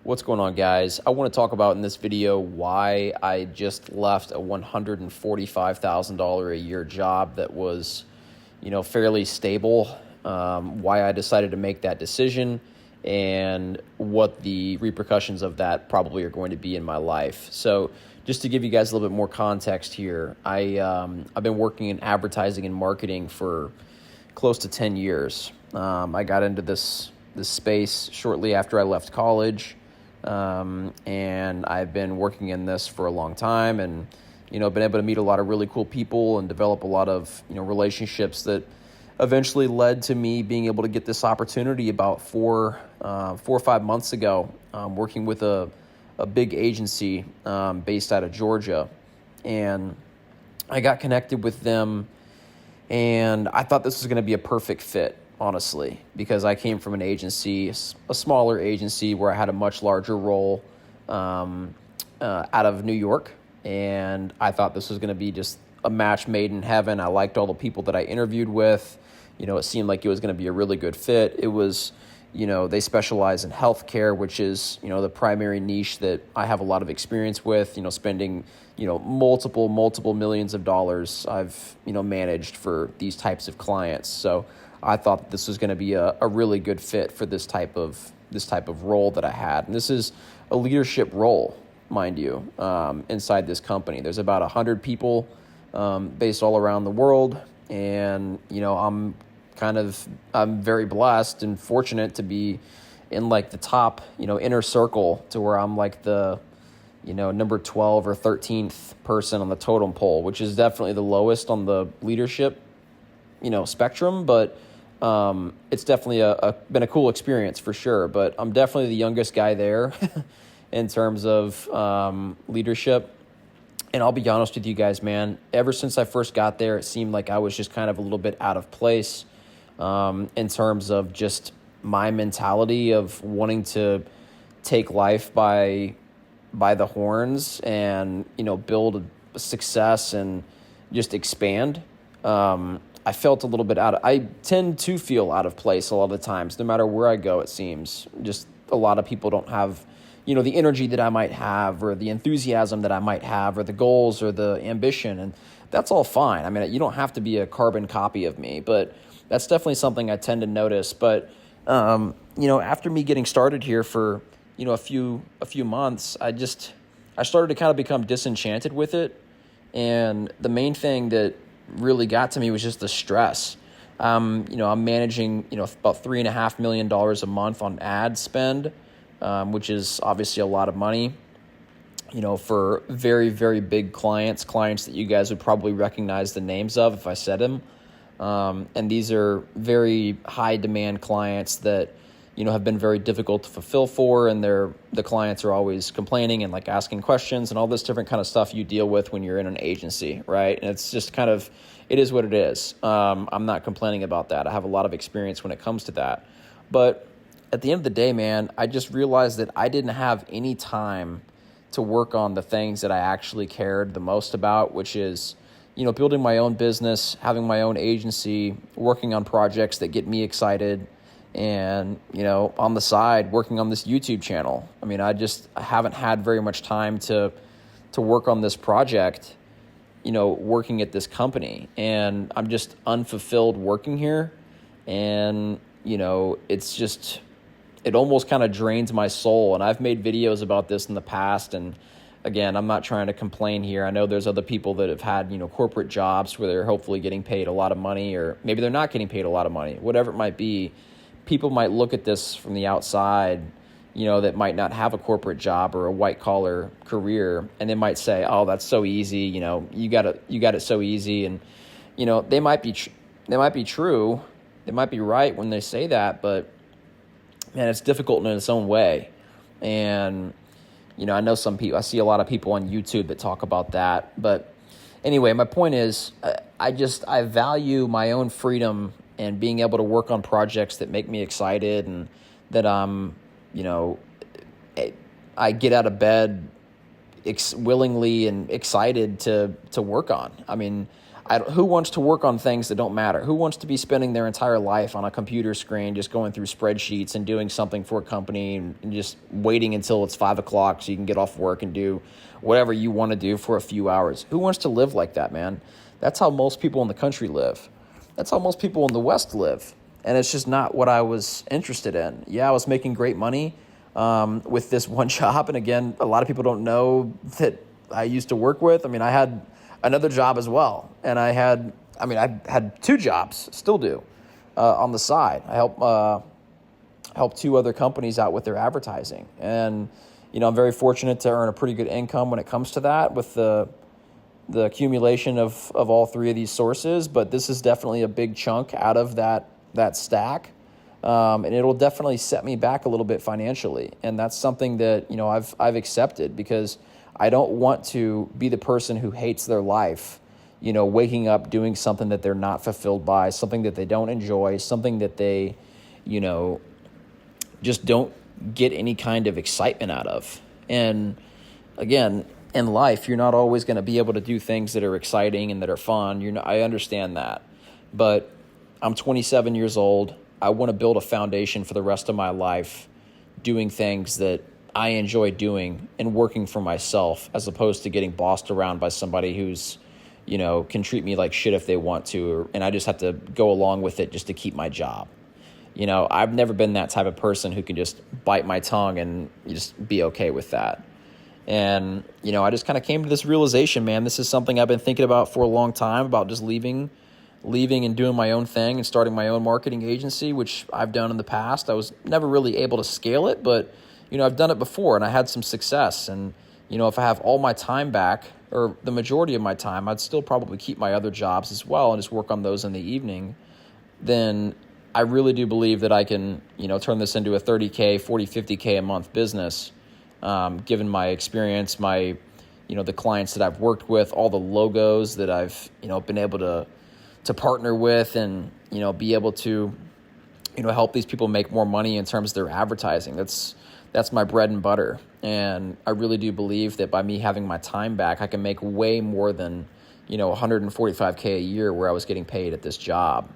What's going on, guys? I want to talk about in this video why I just left a $145,000 a year job that was, fairly stable, why I decided to make that decision, and what the repercussions of that probably are going to be in my life. So just to give you guys a little bit more context here, I've been working in advertising and marketing for close to 10 years. I got into this space shortly after I left college. And I've been working in this for a long time and, been able to meet a lot of really cool people and develop a lot of, relationships that eventually led to me being able to get this opportunity about 4 or 5 months ago, working with a big agency, based out of Georgia. And I got connected with them and I thought this was going to be a perfect fit, honestly, because I came from an agency, a smaller agency where I had a much larger role out of New York, and I thought this was going to be just a match made in heaven. I liked all the people that I interviewed with. It seemed like it was going to be a really good fit. It was, they specialize in healthcare, which is, the primary niche that I have a lot of experience with, spending, multiple millions of dollars I've, managed for these types of clients. So I thought this was going to be a really good fit for this type of role that I had. And this is a leadership role, mind you, inside this company. There's about 100 people based all around the world. And, I'm very blessed and fortunate to be in like the top, inner circle to where I'm like the, number 12 or 13th person on the totem pole, which is definitely the lowest on the leadership, spectrum, but it's definitely been a cool experience for sure. But I'm definitely the youngest guy there in terms of leadership. And I'll be honest with you guys, man, ever since I first got there, it seemed like I was just kind of a little bit out of place in terms of just my mentality of wanting to take life by the horns and, build a success and just expand. I felt a little bit I tend to feel out of place a lot of the times, no matter where I go, it seems. Just a lot of people don't have, the energy that I might have or the enthusiasm that I might have or the goals or the ambition. And that's all fine. I mean, you don't have to be a carbon copy of me, but that's definitely something I tend to notice. But, after me getting started here for, a few months, I started to kind of become disenchanted with it. And the main thing that really got to me was just the stress. I'm managing, about $3.5 million a month on ad spend, which is obviously a lot of money, for very, very big clients that you guys would probably recognize the names of if I said them. And these are very high demand clients that, have been very difficult to fulfill for, and the clients are always complaining and like asking questions and all this different kind of stuff you deal with when you're in an agency, right? And it's just it is what it is. I'm not complaining about that. I have a lot of experience when it comes to that. But at the end of the day, man, I just realized that I didn't have any time to work on the things that I actually cared the most about, which is, building my own business, having my own agency, working on projects that get me excited, and, on the side, working on this YouTube channel. I mean, I haven't had very much time to work on this project, working at this company, and I'm just unfulfilled working here. And, it's just, it almost kind of drains my soul. And I've made videos about this in the past. And again, I'm not trying to complain here. I know there's other people that have had, corporate jobs where they're hopefully getting paid a lot of money, or maybe they're not getting paid a lot of money, whatever it might be. People might look at this from the outside, that might not have a corporate job or a white collar career. And they might say, oh, that's so easy. You got it so easy. And, they might be true. They might be right when they say that, but man, it's difficult in its own way. And, I know I see a lot of people on YouTube that talk about that. But anyway, my point is, I value my own freedom and being able to work on projects that make me excited and that I get out of bed willingly and excited to work on. I mean, who wants to work on things that don't matter? Who wants to be spending their entire life on a computer screen just going through spreadsheets and doing something for a company and just waiting until it's 5 o'clock so you can get off work and do whatever you want to do for a few hours? Who wants to live like that, man? That's how most people in the country live. That's how most people in the West live. And it's just not what I was interested in. Yeah, I was making great money with this one job. And again, a lot of people don't know that I used to work with. I mean, I had another job as well. And I had 2 jobs, still do, on the side. I help 2 other companies out with their advertising. And, I'm very fortunate to earn a pretty good income when it comes to that with the accumulation of all 3 of these sources. But this is definitely a big chunk out of that stack. And it'll definitely set me back a little bit financially. And that's something that, I've accepted, because I don't want to be the person who hates their life, waking up doing something that they're not fulfilled by, something that they don't enjoy, something that they, just don't get any kind of excitement out of. And again, in life, you're not always going to be able to do things that are exciting and that are fun. I understand that. But I'm 27 years old. I want to build a foundation for the rest of my life doing things that I enjoy doing and working for myself, as opposed to getting bossed around by somebody who's, can treat me like shit if they want to, and I just have to go along with it just to keep my job. I've never been that type of person who can just bite my tongue and just be okay with that. And, I just kind of came to this realization, man, this is something I've been thinking about for a long time, about just leaving and doing my own thing and starting my own marketing agency, which I've done in the past. I was never really able to scale it, but, I've done it before and I had some success. And, if I have all my time back, or the majority of my time, I'd still probably keep my other jobs as well and just work on those in the evening. Then I really do believe that I can, turn this into a $30K, $40, $50K a month business, given my experience, my, the clients that I've worked with, all the logos that I've, been able to partner with, and, be able to, help these people make more money in terms of their advertising. That's my bread and butter. And I really do believe that by me having my time back, I can make way more than, $145K a year where I was getting paid at this job.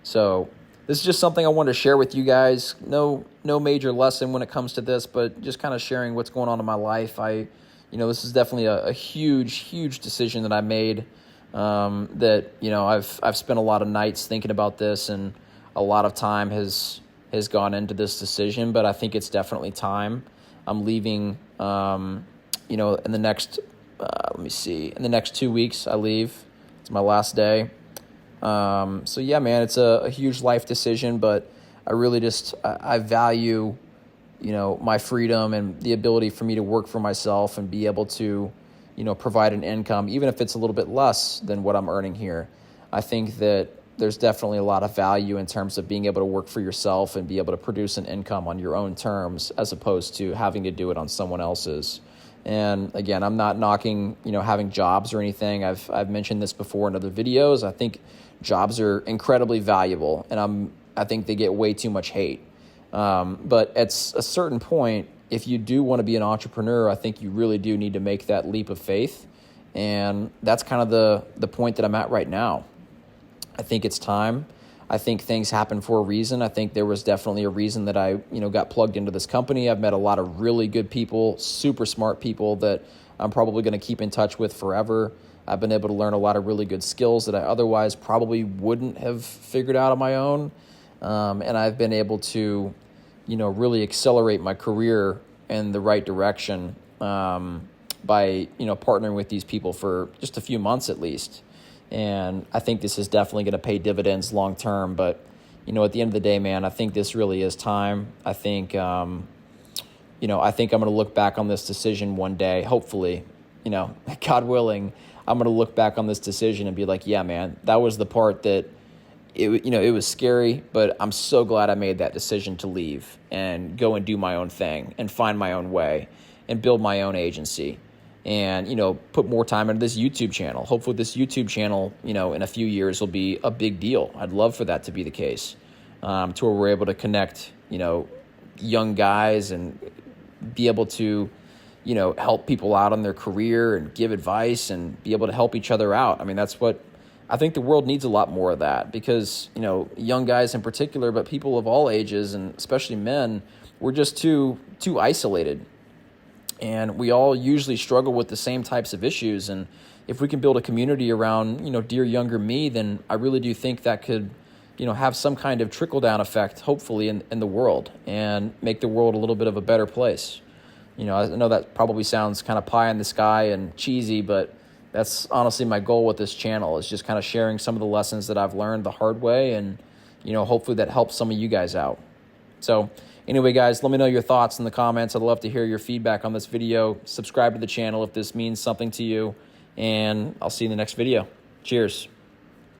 So this is just something I wanted to share with you guys. No major lesson when it comes to this, but just kind of sharing what's going on in my life. This is definitely a huge decision that I made. That I've spent a lot of nights thinking about this, and a lot of time has gone into this decision. But I think it's definitely time. I'm leaving. In the next in the next 2 weeks I leave. It's my last day. So yeah, man, it's a huge life decision, but I really I value, my freedom and the ability for me to work for myself and be able to, provide an income, even if it's a little bit less than what I'm earning here. I think that there's definitely a lot of value in terms of being able to work for yourself and be able to produce an income on your own terms, as opposed to having to do it on someone else's. And again, I'm not knocking, having jobs or anything. I've mentioned this before in other videos. I think jobs are incredibly valuable, and I think they get way too much hate. But at a certain point, if you do want to be an entrepreneur, I think you really do need to make that leap of faith. And that's kind of the point that I'm at right now. I think it's time. I think things happen for a reason. I think there was definitely a reason that I, got plugged into this company. I've met a lot of really good people, super smart people that I'm probably going to keep in touch with forever. I've been able to learn a lot of really good skills that I otherwise probably wouldn't have figured out on my own. And I've been able to, really accelerate my career in the right direction by, partnering with these people for just a few months at least. And I think this is definitely going to pay dividends long term. But, at the end of the day, man, I think this really is time. I think, I think I'm going to look back on this decision one day, hopefully, God willing, I'm going to look back on this decision and be like, yeah, man, that was the part that it was scary, but I'm so glad I made that decision to leave and go and do my own thing and find my own way and build my own agency. And, put more time into this YouTube channel. Hopefully this YouTube channel, in a few years will be a big deal. I'd love for that to be the case, to where we're able to connect, young guys and be able to, help people out on their career and give advice and be able to help each other out. I mean, that's what I think the world needs a lot more of that because, young guys in particular, but people of all ages and especially men, we're just too isolated. And we all usually struggle with the same types of issues. And if we can build a community around, dear younger me, then I really do think that could, have some kind of trickle-down effect, hopefully, in the world and make the world a little bit of a better place. I know that probably sounds kind of pie in the sky and cheesy, but that's honestly my goal with this channel is just kind of sharing some of the lessons that I've learned the hard way and, hopefully that helps some of you guys out. So anyway, guys, let me know your thoughts in the comments. I'd love to hear your feedback on this video. Subscribe to the channel if this means something to you, and I'll see you in the next video. Cheers.